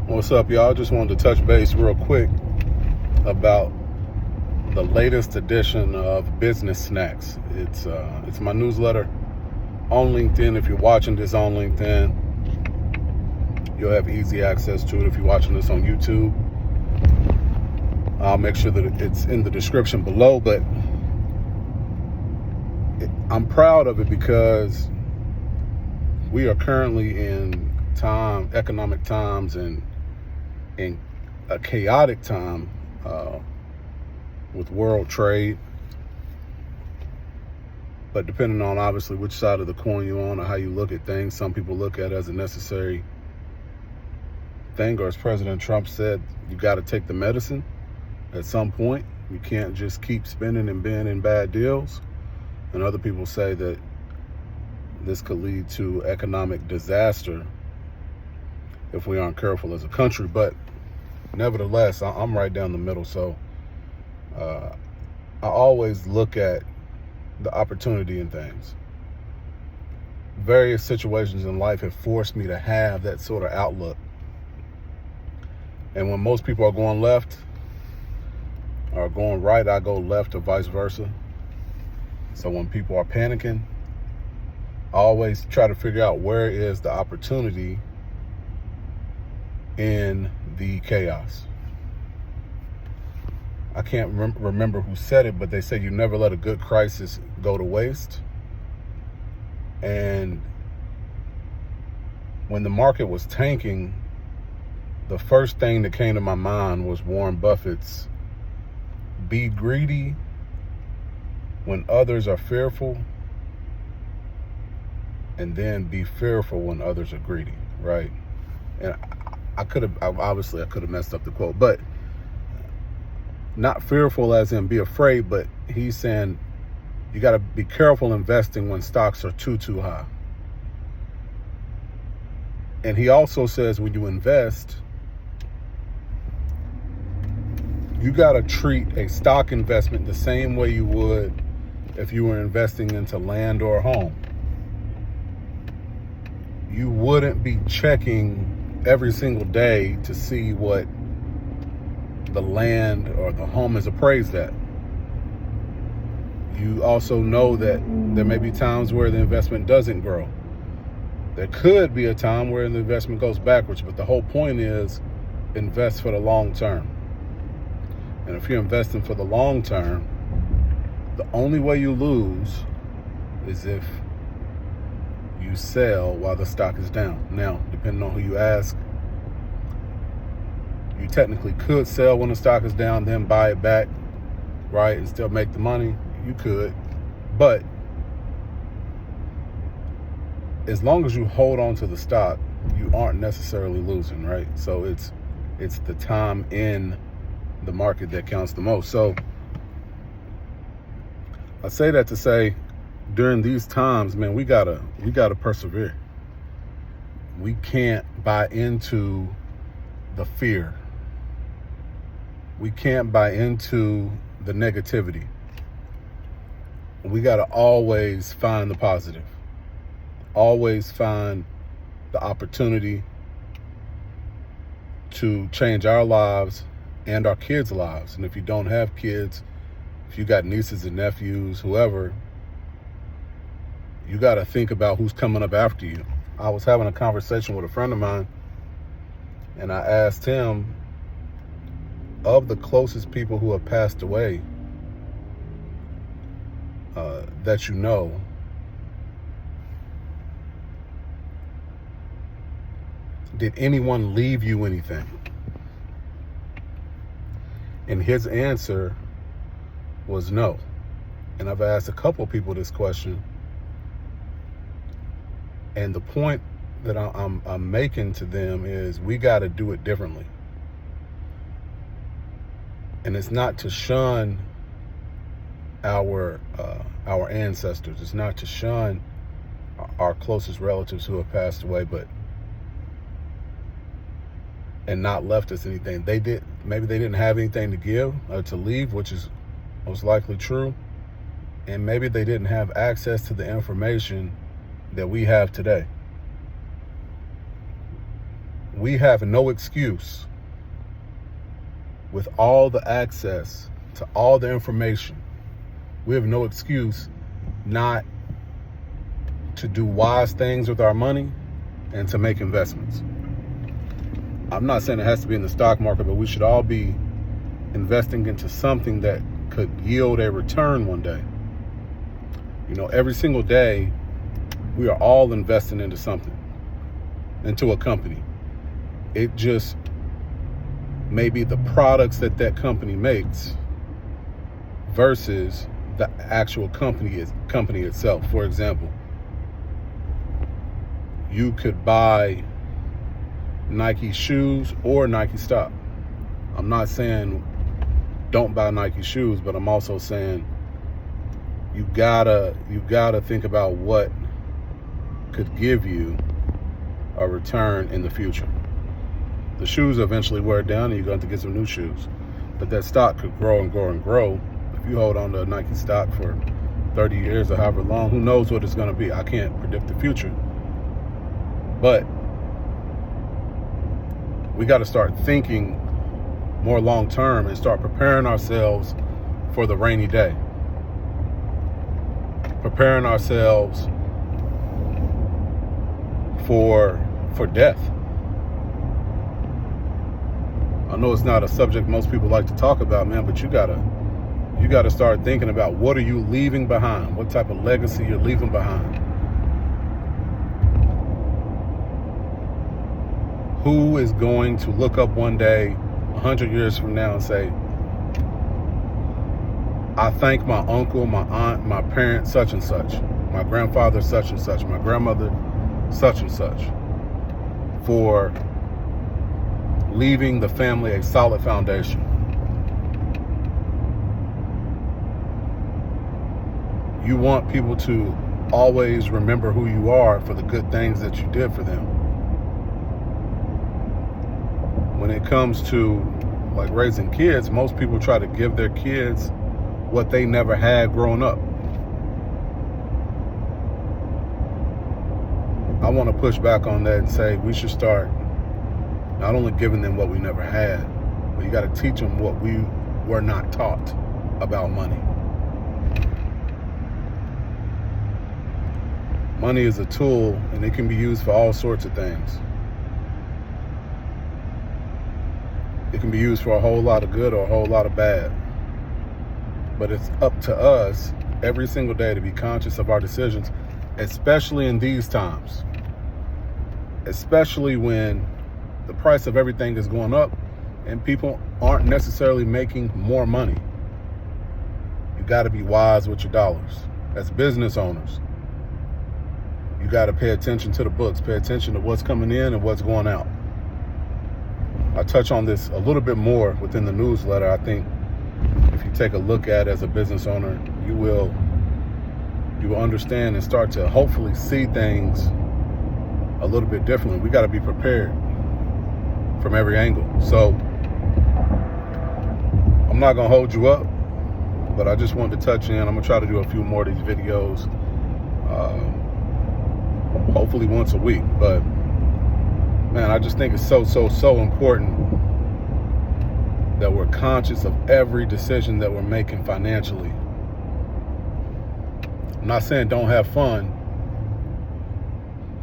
What's up, y'all? Just wanted to touch base real quick about the latest edition of Business Snacks. It's my newsletter on LinkedIn. If you're watching this on LinkedIn, you'll have easy access to it. If you're watching this on YouTube, I'll make sure that it's in the description below. But I'm proud of it because we are currently in economic times, and in a chaotic time with world trade. But depending on obviously which side of the coin you're on or how you look at things, some people look at it as a necessary thing, or as President Trump said, you got to take the medicine at some point. You can't just keep spending and being in bad deals. And other people say that this could lead to economic disaster if we aren't careful as a country. But nevertheless, I'm right down the middle. So I always look at the opportunity in things. Various situations in life have forced me to have that sort of outlook. And when most people are going left or going right, I go left, or vice versa. So when people are panicking, I always try to figure out where is the opportunity in the chaos. I can't remember who said it, but they say you never let a good crisis go to waste. And when the market was tanking, the first thing that came to my mind was Warren Buffett's "Be greedy when others are fearful, and then be fearful when others are greedy," right? And I could have messed up the quote, but not fearful as in be afraid, but he's saying you got to be careful investing when stocks are too high. And he also says when you invest, you got to treat a stock investment the same way you would if you were investing into land or a home. You wouldn't be checking every single day to see what the land or the home is appraised at. You also know that there may be times where the investment doesn't grow. There could be a time where the investment goes backwards, but the whole point is invest for the long term. And if you're investing for the long term, the only way you lose is if you sell while the stock is down. Now, depending on who you ask, you technically could sell when the stock is down, then buy it back, right, and still make the money. You could, but as long as you hold on to the stock, you aren't necessarily losing, right? So it's the time in the market that counts the most. So I say that to say, during these times, man, we gotta persevere. We can't buy into the fear. We can't buy into the negativity. We gotta always find the positive. Always find the opportunity to change our lives and our kids' lives. And if you don't have kids, if you got nieces and nephews, whoever, you got to think about who's coming up after you. I was having a conversation with a friend of mine, and I asked him, of the closest people who have passed away that you know, did anyone leave you anything? And his answer was no. And I've asked a couple people this question, and the point that I'm making to them is we got to do it differently. And it's not to shun our ancestors. It's not to shun our closest relatives who have passed away, and not left us anything. Maybe they didn't have anything to give or to leave, which is most likely true. And maybe they didn't have access to the information that we have today. we have no excuse with all the access to all the information. We have no excuse not to do wise things with our money and to make investments. I'm not saying it has to be in the stock market, but we should all be investing into something that could yield a return one day. You know, every single day, we are all investing into something, into a company. It just may be the products that that company makes versus the actual company itself. For example, you could buy Nike shoes or Nike stock. I'm not saying don't buy Nike shoes, but I'm also saying you gotta think about what could give you a return in the future. The shoes eventually wear down and you're going to get some new shoes, but that stock could grow and grow and grow. If you hold on to a Nike stock for 30 years or however long, who knows what it's going to be? I can't predict the future, but we got to start thinking more long term and start preparing ourselves for the rainy day, preparing ourselves for death. I know it's not a subject most people like to talk about, man, but you gotta start thinking about what are you leaving behind, what type of legacy you're leaving behind. Who is going to look up one day, 100 years from now, and say, I thank my uncle, my aunt, my parent, such and such, my grandfather, such and such, my grandmother, such and such, for leaving the family a solid foundation. You want people to always remember who you are for the good things that you did for them. When it comes to like raising kids, most people try to give their kids what they never had growing up. I want to push back on that and say we should start not only giving them what we never had, but you got to teach them what we were not taught about money. Money is a tool and it can be used for all sorts of things. It can be used for a whole lot of good or a whole lot of bad. But it's up to us every single day to be conscious of our decisions, especially in these times. Especially when the price of everything is going up and people aren't necessarily making more money. You got to be wise with your dollars. As business owners, you got to pay attention to the books, pay attention to what's coming in and what's going out. I touch on this a little bit more within the newsletter. I think if you take a look at it as a business owner, you will understand and start to hopefully see things a little bit differently. We got to be prepared from every angle. So I'm not going to hold you up, but I just wanted to touch in. I'm going to try to do a few more of these videos, hopefully once a week. But man, I just think it's so important that we're conscious of every decision that we're making financially. I'm not saying don't have fun,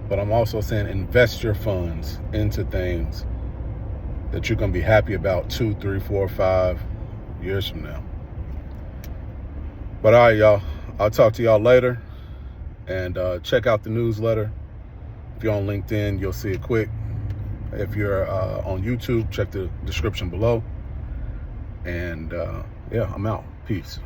but I'm also saying invest your funds into things that you're going to be happy about 2, 3, 4, 5 years from now. But all right, y'all, I'll talk to y'all later, and check out the newsletter. If you're on LinkedIn, you'll see it quick. If you're on YouTube, check the description below. And yeah, I'm out. Peace.